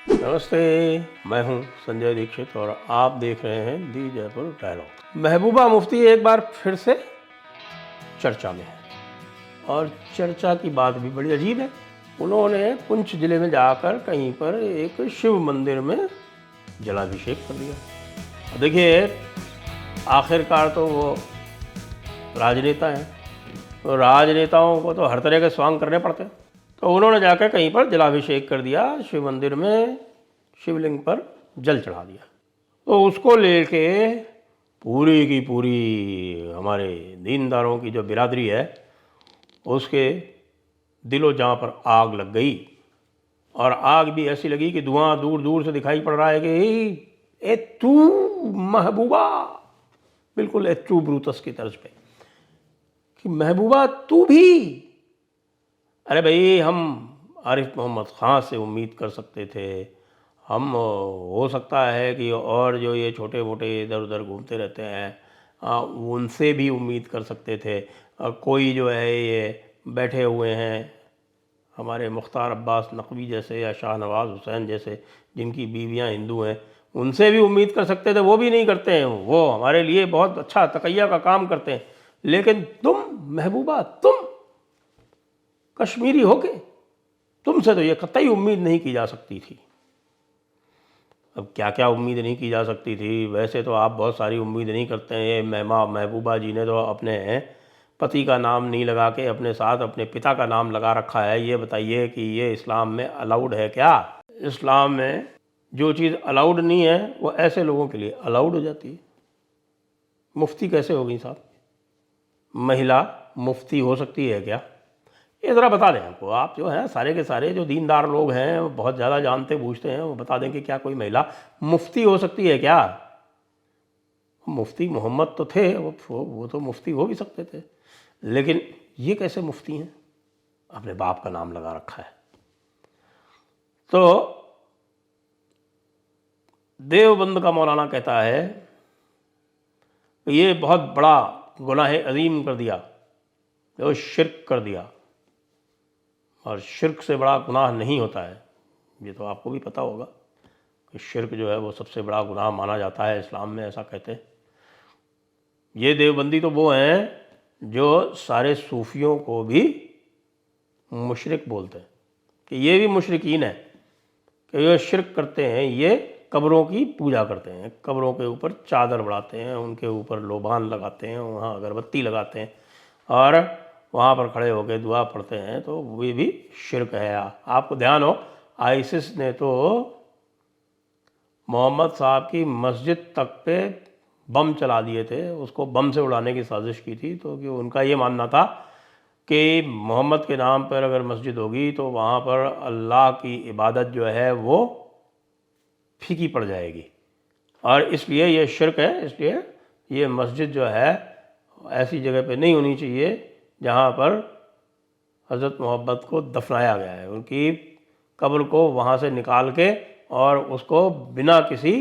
नमस्ते, मैं हूं संजय दीक्षित और आप देख रहे हैं दी जयपुर डायलॉग। महबूबा मुफ्ती एक बार फिर से चर्चा में है और चर्चा की बात भी बड़ी अजीब है। उन्होंने पुंछ जिले में जाकर कहीं पर एक शिव मंदिर में जलाभिषेक कर दिया। देखिए, आखिरकार तो वो राजनेता हैं, तो राजनेताओं को तो हर तरह के स्वांग करने पड़ते हैं। तो उन्होंने जाकर कहीं पर जलाभिषेक कर दिया, शिव मंदिर में शिवलिंग पर जल चढ़ा दिया। तो उसको लेके पूरी की पूरी हमारे दीनदारों की जो बिरादरी है उसके दिलो जाँ पर आग लग गई। और आग भी ऐसी लगी कि धुआं दूर दूर से दिखाई पड़ रहा है कि ए तू महबूबा, बिल्कुल ए तू ब्रूतस की तर्ज पे कि महबूबा तू भी। अरे भाई, हम आरिफ मोहम्मद ख़ान से उम्मीद कर सकते थे, हम हो सकता है कि और जो ये छोटे मोटे इधर उधर घूमते रहते हैं उनसे भी उम्मीद कर सकते थे। कोई जो है ये बैठे हुए हैं हमारे मुख्तार अब्बास नकवी जैसे या शाहनवाज़ हुसैन जैसे जिनकी बीवियां हिंदू हैं, उनसे भी उम्मीद कर सकते थे। वो भी नहीं करते हैं, वो हमारे लिए बहुत अच्छा तकैया का काम करते हैं। लेकिन तुम महबूबा, तुम कश्मीरी होके तुमसे तो ये कतई उम्मीद नहीं की जा सकती थी। अब क्या क्या उम्मीद नहीं की जा सकती थी, वैसे तो आप बहुत सारी उम्मीद नहीं करते हैं। महबूबा जी ने तो अपने पति का नाम नहीं लगा के अपने साथ अपने पिता का नाम लगा रखा है। ये बताइए कि ये इस्लाम में अलाउड है क्या? इस्लाम में जो चीज़ अलाउड नहीं है वो ऐसे लोगों के लिए अलाउड हो जाती है। मुफ्ती कैसे हो गई साहब? महिला मुफ्ती हो सकती है क्या? ये ज़रा बता दें हमको। आप जो हैं सारे के सारे जो दीनदार लोग हैं, वो बहुत ज़्यादा जानते बूझते हैं, वो बता दें कि क्या कोई महिला मुफ्ती हो सकती है क्या? मुफ्ती मोहम्मद तो थे, वो तो मुफ्ती हो भी सकते थे, लेकिन ये कैसे मुफ्ती हैं? अपने बाप का नाम लगा रखा है। तो देवबंद का मौलाना कहता है कि ये बहुत बड़ा गुनाह अजीम कर दिया, जो शिर्क कर दिया, और शिर्क से बड़ा गुनाह नहीं होता है। ये तो आपको भी पता होगा कि शिर्क जो है वो सबसे बड़ा गुनाह माना जाता है इस्लाम में, ऐसा कहते हैं। ये देवबंदी तो वो हैं जो सारे सूफियों को भी मुशरिक बोलते हैं कि ये भी मुशरिकीन है, कि ये शिर्क करते हैं, ये कब्रों की पूजा करते हैं, कब्रों के ऊपर चादर बढ़ाते हैं, उनके ऊपर लोबान लगाते हैं, वहाँ अगरबत्ती लगाते हैं और वहाँ पर खड़े होकर दुआ पढ़ते हैं, तो वे भी शिर्क है। आपको ध्यान हो, आईसिस ने तो मोहम्मद साहब की मस्जिद तक पे बम चला दिए थे, उसको बम से उड़ाने की साजिश की थी। तो कि उनका ये मानना था कि मोहम्मद के नाम पर अगर मस्जिद होगी तो वहाँ पर अल्लाह की इबादत जो है वो फीकी पड़ जाएगी, और इसलिए ये शिर्क है। इसलिए ये मस्जिद जो है ऐसी जगह पे नहीं होनी चाहिए जहाँ पर हज़रत मोहम्मद को दफनाया गया है। उनकी कब्र को वहाँ से निकाल के और उसको बिना किसी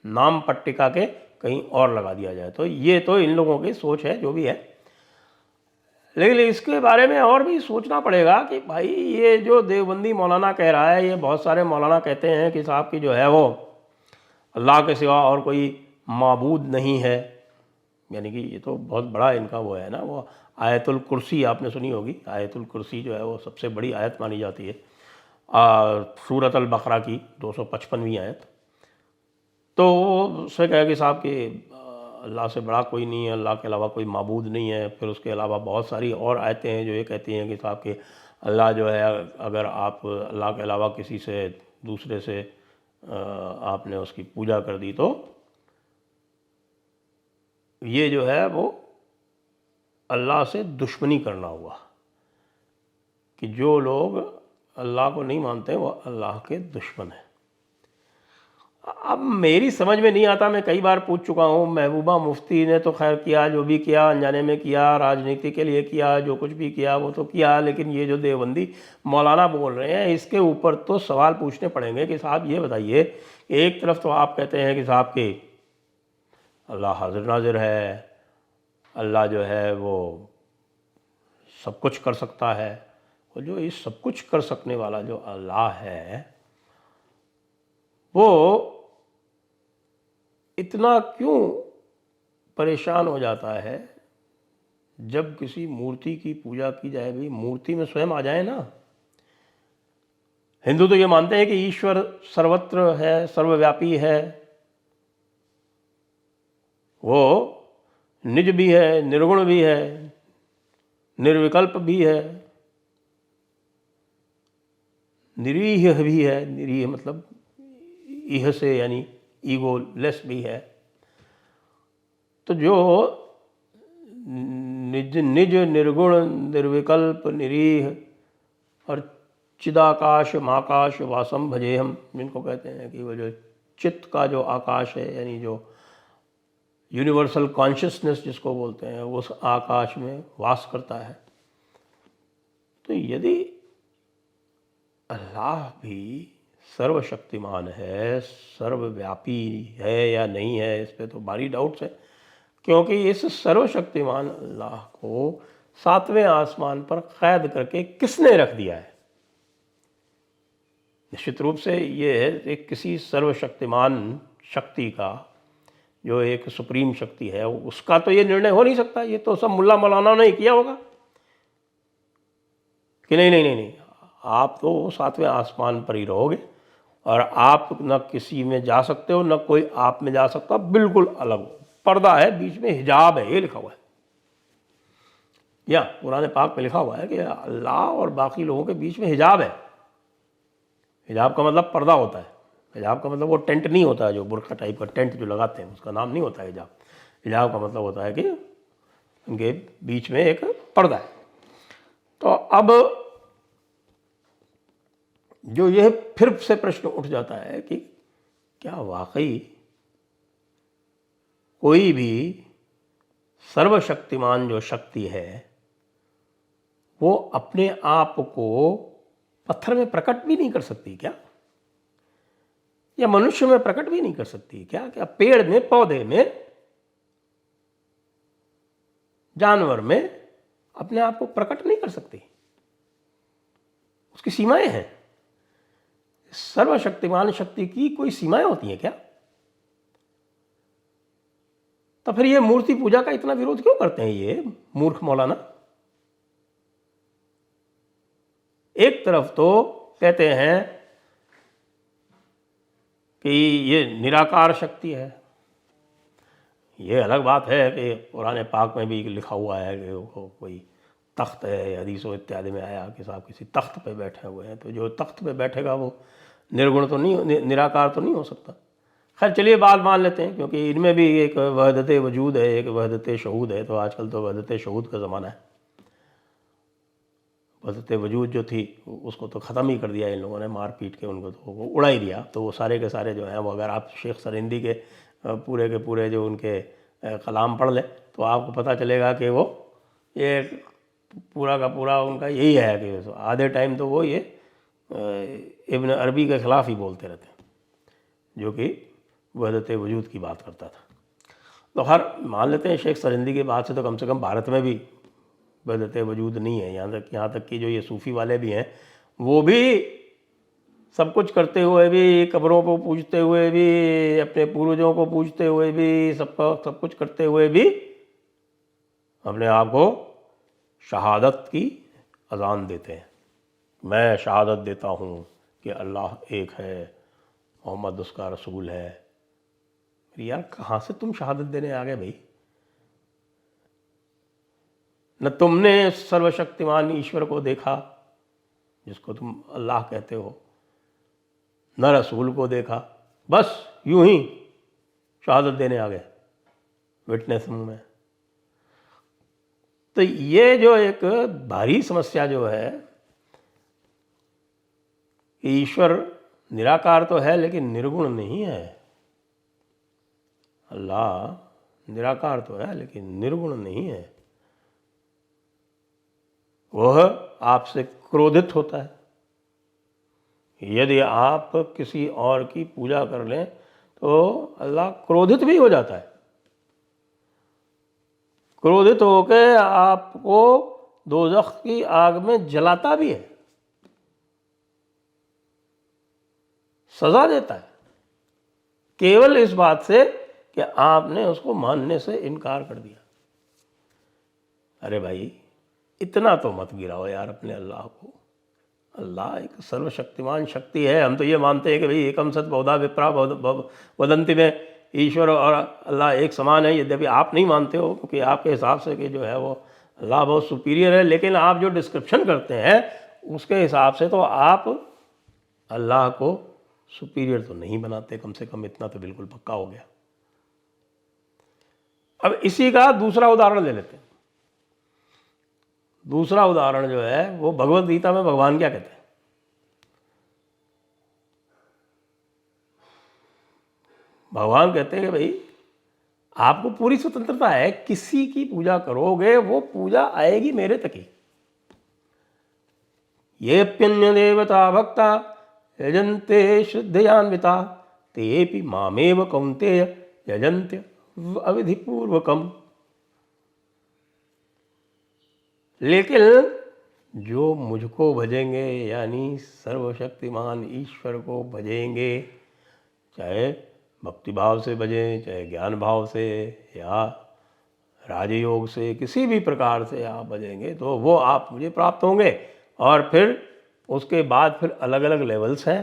नाम पट्टिका के कहीं और लगा दिया जाए। तो ये तो इन लोगों की सोच है, जो भी है। लेकिन इसके बारे में और भी सोचना पड़ेगा कि भाई ये जो देवबंदी मौलाना कह रहा है, ये बहुत सारे मौलाना कहते हैं कि साहब की जो है वो अल्लाह के सिवा और कोई माबूद नहीं है। यानी कि ये तो बहुत बड़ा इनका वो है ना, वो आयतुल कुर्सी आपने सुनी होगी। आयतुल कुर्सी जो है वो सबसे बड़ी आयत मानी जाती है सूरत अल बकरा की 255वीं आयत। तो उससे कहे कि साहब कि अल्लाह से बड़ा कोई नहीं है, अल्लाह के अलावा कोई माबूद नहीं है। फिर उसके अलावा बहुत सारी और आयतें हैं जो ये कहती हैं कि साहब कि अल्लाह जो है, अगर आप अल्लाह के अलावा किसी से दूसरे से आपने उसकी पूजा कर दी तो ये जो है वो अल्लाह से दुश्मनी करना हुआ, कि जो लोग अल्लाह को नहीं मानते वो अल्लाह के दुश्मन हैं। अब मेरी समझ में नहीं आता, मैं कई बार पूछ चुका हूँ। महबूबा मुफ्ती ने तो खैर किया, जो भी किया अनजाने में किया, राजनीति के लिए किया, जो कुछ भी किया वो तो किया। लेकिन ये जो देवबंदी मौलाना बोल रहे हैं, इसके ऊपर तो सवाल पूछने पड़ेंगे कि साहब ये बताइए, एक तरफ तो आप कहते हैं कि साहब कि अल्लाह हाजिर नाजिर है, अल्लाह जो है वो सब कुछ कर सकता है, और जो इस सब कुछ कर सकने वाला जो अल्लाह है, वो इतना क्यों परेशान हो जाता है जब किसी मूर्ति की पूजा की जाए? भाई मूर्ति में स्वयं आ जाए ना। हिंदू तो ये मानते हैं कि ईश्वर सर्वत्र है, सर्वव्यापी है, वो निज भी है, निर्गुण भी है, निर्विकल्प भी है, निरीह भी है। निरीह मतलब इह से यानी ईगो लेस भी है। तो जो निज निज निर्गुण निर्विकल्प निरीह और चिदाकाश महाकाश वासम भजेहम, जिनको कहते हैं कि वो जो चित्त का जो आकाश है, यानी जो यूनिवर्सल कॉन्शियसनेस जिसको बोलते हैं, उस आकाश में वास करता है। तो यदि अल्लाह भी सर्वशक्तिमान है, सर्वव्यापी है या नहीं है, इस पे तो भारी डाउट्स है, क्योंकि इस सर्वशक्तिमान अल्लाह को 7वें आसमान पर कैद करके किसने रख दिया है? निश्चित रूप से ये है कि किसी सर्वशक्तिमान शक्ति का, जो एक सुप्रीम शक्ति है, उसका तो ये निर्णय हो नहीं सकता। ये तो सब मुल्ला मौलाना ने किया होगा कि नहीं नहीं नहीं नहीं, आप तो 7वें आसमान पर ही रहोगे और आप न किसी में जा सकते हो, न कोई आप में जा सकता, बिल्कुल अलग हो। पर्दा है, बीच में हिजाब है, ये लिखा हुआ है, या कुरान पाक में लिखा हुआ है कि अल्लाह और बाकी लोगों के बीच में हिजाब है। हिजाब का मतलब पर्दा होता है। हिजाब का मतलब वो टेंट नहीं होता है, जो बुर्का टाइप का टेंट जो लगाते हैं, उसका नाम नहीं होता है हिजाब। हिजाब का मतलब होता है कि उनके बीच में एक पर्दा है। तो अब जो यह फिर से प्रश्न उठ जाता है कि क्या वाकई कोई भी सर्वशक्तिमान जो शक्ति है वो अपने आप को पत्थर में प्रकट भी नहीं कर सकती क्या? या मनुष्य में प्रकट भी नहीं कर सकती क्या? क्या पेड़ में, पौधे में, जानवर में अपने आप को प्रकट नहीं कर सकती? उसकी सीमाएं हैं। सर्वशक्तिमान शक्ति की कोई सीमाएं होती हैं क्या? तो फिर ये मूर्ति पूजा का इतना विरोध क्यों करते हैं ये मूर्ख मौलाना? एक तरफ तो कहते हैं कि ये निराकार शक्ति है। ये अलग बात है कि पुराने पाक में भी लिखा हुआ है कि वो कोई तख्त है, हदीसों इत्यादि में आया कि साहब किसी तख्त पे बैठे हुए हैं, तो जो तख्त पे बैठेगा वो निर्गुण तो नहीं, निराकार तो नहीं हो सकता। खैर चलिए बात मान लेते हैं, क्योंकि इनमें भी एक वहदत वजूद है, एक वहदत शहूद है। तो आजकल तो वहदत शहूद का ज़माना है। वहदत वजूद जो थी उसको तो ख़त्म ही कर दिया इन लोगों ने, मार पीट के उनको तो वो उड़ा ही दिया। तो वो सारे के सारे जो हैं वो, अगर आप शेख सरिंदी के पूरे के पूरे जो उनके कलाम पढ़ लें तो आपको पता चलेगा कि वो ये पूरा का पूरा उनका यही है कि आधे टाइम तो वो ये इब्न अरबी के ख़िलाफ़ ही बोलते रहते हैं, जो कि वहदत वजूद की बात करता था। तो हर मान लेते हैं शेख सरिंदी की बात से तो कम से कम भारत में भी वहदत वजूद नहीं है। यहाँ तक कि जो ये सूफ़ी वाले भी हैं वो भी सब कुछ करते हुए भी, कब्रों को पूजते हुए भी, अपने पूर्वजों को पूजते हुए भी, सब कुछ करते हुए भी अपने आप को शहादत की अज़ान देते हैं। मैं शहादत देता हूँ कि अल्लाह एक है, मोहम्मद उसका रसूल है। यार कहाँ से तुम शहादत देने आ गए भाई? न तुमने सर्वशक्तिमान ईश्वर को देखा जिसको तुम अल्लाह कहते हो, न रसूल को देखा, बस यूं ही शहादत देने आ गए विटनेस मुंह में। तो ये जो एक भारी समस्या जो है, ईश्वर निराकार तो है लेकिन निर्गुण नहीं है। अल्लाह निराकार तो है लेकिन निर्गुण नहीं है। वह आपसे क्रोधित होता है। यदि आप किसी और की पूजा कर लें तो अल्लाह क्रोधित भी हो जाता है। क्रोधित होकर आपको दोज़ख की आग में जलाता भी है, सज़ा देता है। केवल इस बात से कि आपने उसको मानने से इनकार कर दिया। अरे भाई, इतना तो मत गिराओ यार अपने अल्लाह को। अल्लाह एक सर्वशक्तिमान शक्ति है। हम तो ये मानते हैं कि भाई एकम सत बहुधा विप्रा वदंती में ईश्वर और अल्लाह एक समान है। यद्यपि आप नहीं मानते हो, क्योंकि आपके हिसाब से कि जो है वो अल्लाह बहुत सुपीरियर है, लेकिन आप जो डिस्क्रिप्शन करते हैं उसके हिसाब से तो आप अल्लाह को सुपीरियर तो नहीं बनाते। कम से कम इतना तो बिल्कुल पक्का हो गया। अब इसी का दूसरा उदाहरण ले लेते हैं। दूसरा उदाहरण जो है वो भगवद गीता में भगवान क्या कहते हैं? भगवान कहते हैं कि भाई आपको पूरी स्वतंत्रता है, किसी की पूजा करोगे वो पूजा आएगी मेरे तक ही। ये प्यन्य देवता भक्ता यजन्ते श्रद्धयान्विता तेपि मामेव कौन्तेय यजन्त्य अविधिपूर्वकम। लेकिन जो मुझको भजेंगे, यानी सर्वशक्तिमान ईश्वर को भजेंगे, चाहे भक्ति भाव से भजें, चाहे ज्ञान भाव से या राजयोग से, किसी भी प्रकार से आप भजेंगे तो वो आप मुझे प्राप्त होंगे। और फिर उसके बाद फिर अलग अलग लेवल्स हैं।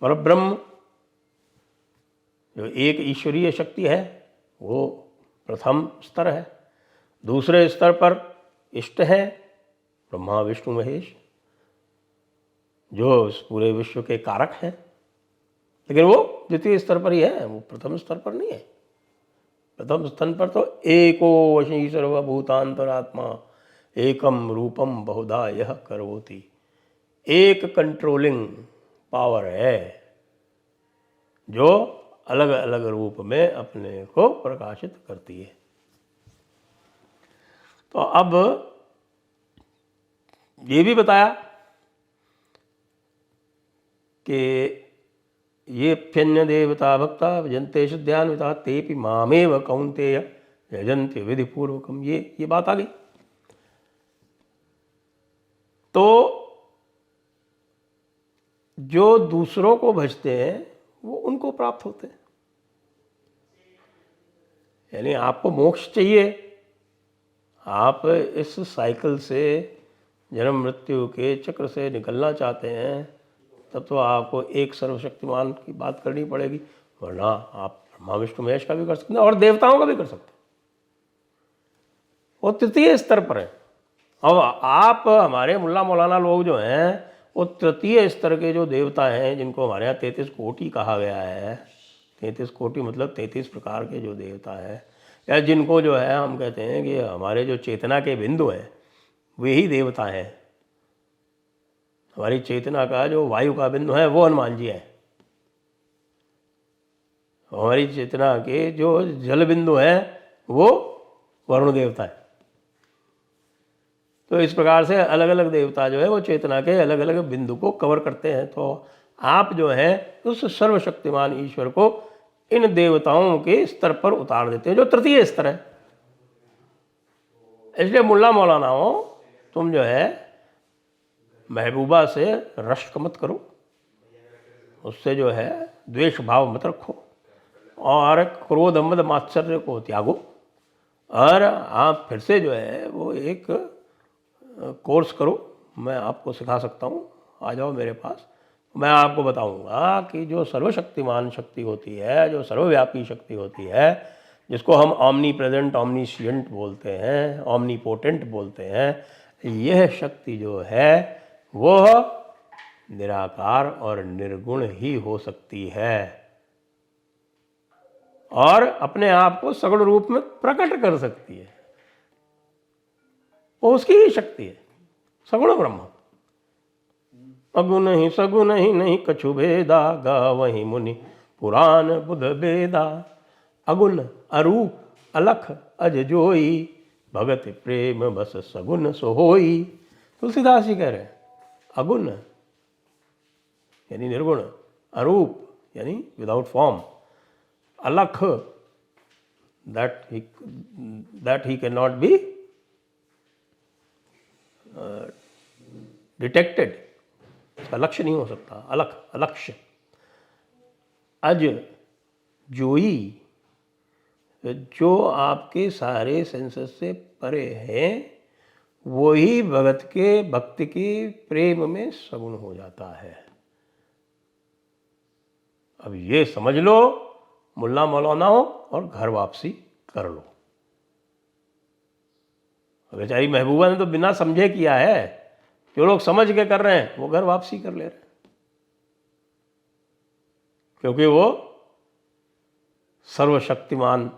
परब्रह्म जो एक ईश्वरीय शक्ति है वो प्रथम स्तर है। दूसरे स्तर पर इष्ट है ब्रह्मा विष्णु महेश, जो इस पूरे विश्व के कारक हैं, लेकिन वो द्वितीय स्तर पर ही है, वो प्रथम स्तर पर नहीं है। प्रथम स्तर पर तो एको वशी सर्वभूतांतरात्मा एकम रूपम बहुधा यह करोति। एक कंट्रोलिंग पावर है जो अलग अलग रूप में अपने को प्रकाशित करती है। तो अब ये भी बताया कि ये प्यन्य देवता भक्ता भजन्ते शुद्ध्यान्विता तेपि मामेव कौन्तेय यजन्ते विधिपूर्वकम। ये बात आ गई। तो जो दूसरों को भजते हैं वो उनको प्राप्त होते हैं। यानी आपको मोक्ष चाहिए, आप इस साइकिल से, जन्म मृत्यु के चक्र से निकलना चाहते हैं, तब तो आपको एक सर्वशक्तिमान की बात करनी पड़ेगी, वरना आप ब्रह्मा विष्णु महेश का भी कर सकते हैं और देवताओं का भी कर सकते हैं। वो तृतीय स्तर पर है। अब आप हमारे मुल्ला मौलाना लोग जो हैं वो तृतीय स्तर के जो देवता हैं, जिनको हमारे यहाँ 33 कोटि कहा गया है, 33 कोटि मतलब 33 प्रकार के जो देवता हैं, या जिनको जो है हम कहते हैं कि हमारे जो चेतना के बिंदु हैं वे ही देवता हैं। हमारी चेतना का जो वायु का बिंदु है वो हनुमान जी है। हमारी चेतना के जो जल बिंदु हैं वो वरुण देवता है। तो इस प्रकार से अलग अलग देवता जो है वो चेतना के अलग अलग बिंदु को कवर करते हैं। तो आप जो है उस सर्वशक्तिमान ईश्वर को इन देवताओं के स्तर पर उतार देते हैं, जो तृतीय स्तर है। इसलिए मुल्ला मौलानाओं, तुम जो है महबूबा से रश्क मत करो, उससे जो है द्वेष भाव मत रखो, और क्रोध मद मात्सर्य को त्यागो, और आप फिर से जो है वो एक कोर्स करो। मैं आपको सिखा सकता हूँ, आ जाओ मेरे पास, मैं आपको बताऊंगा कि जो सर्वशक्तिमान शक्ति होती है, जो सर्वव्यापी शक्ति होती है, जिसको हम ऑमनी प्रेजेंट ऑमनीशिएंट बोलते हैं, ऑमनीपोटेंट बोलते हैं, यह शक्ति जो है वह निराकार और निर्गुण ही हो सकती है और अपने आप को सगुण रूप में प्रकट कर सकती है। वो उसकी ही शक्ति है, सगुण ब्रह्म। अगुण ही सगुण ही नहीं कछु भेदा, गावहि मुनि पुराण बुध बेदा। अगुण अरूप अलख अज जोई, भगत प्रेम बस सगुण सोहोई। तुलसीदास जी कह रहे हैं अगुण यानी निर्गुण, अरूप यानी विदाउट फॉर्म, अलख that he cannot be detected, इसका लक्ष्य नहीं हो सकता, अलख, अलक्ष्य। अज जोई, जो आपके सारे सेंसेस से परे हैं, वही भक्ति के प्रेम में सगुण हो जाता है। अब ये समझ लो, मुल्ला मौलाना हो और घर वापसी कर लो। बेचारी महबूबा ने तो बिना समझे किया है, जो लोग समझ के कर रहे हैं वो घर वापसी कर ले रहे हैं, क्योंकि वो सर्वशक्तिमान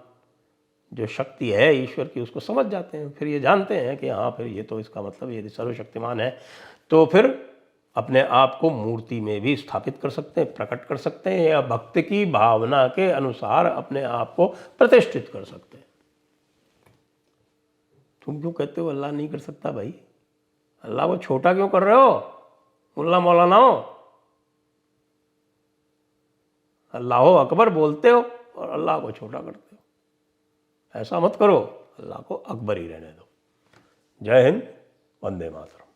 जो शक्ति है ईश्वर की उसको समझ जाते हैं। फिर ये जानते हैं कि हाँ, फिर ये तो इसका मतलब यदि सर्वशक्तिमान है तो फिर अपने आप को मूर्ति में भी स्थापित कर सकते हैं, प्रकट कर सकते हैं, या भक्ति की भावना के अनुसार अपने आप को प्रतिष्ठित कर सकते हैं। तुम क्यों कहते हो अल्लाह नहीं कर सकता? भाई अल्लाह को छोटा क्यों कर रहे हो? मुल्ला मौलाना हो, अल्लाह अकबर बोलते हो और अल्लाह को छोटा करते हो। ऐसा मत करो, अल्लाह को अकबर ही रहने दो। जय हिंद, वंदे मातरम।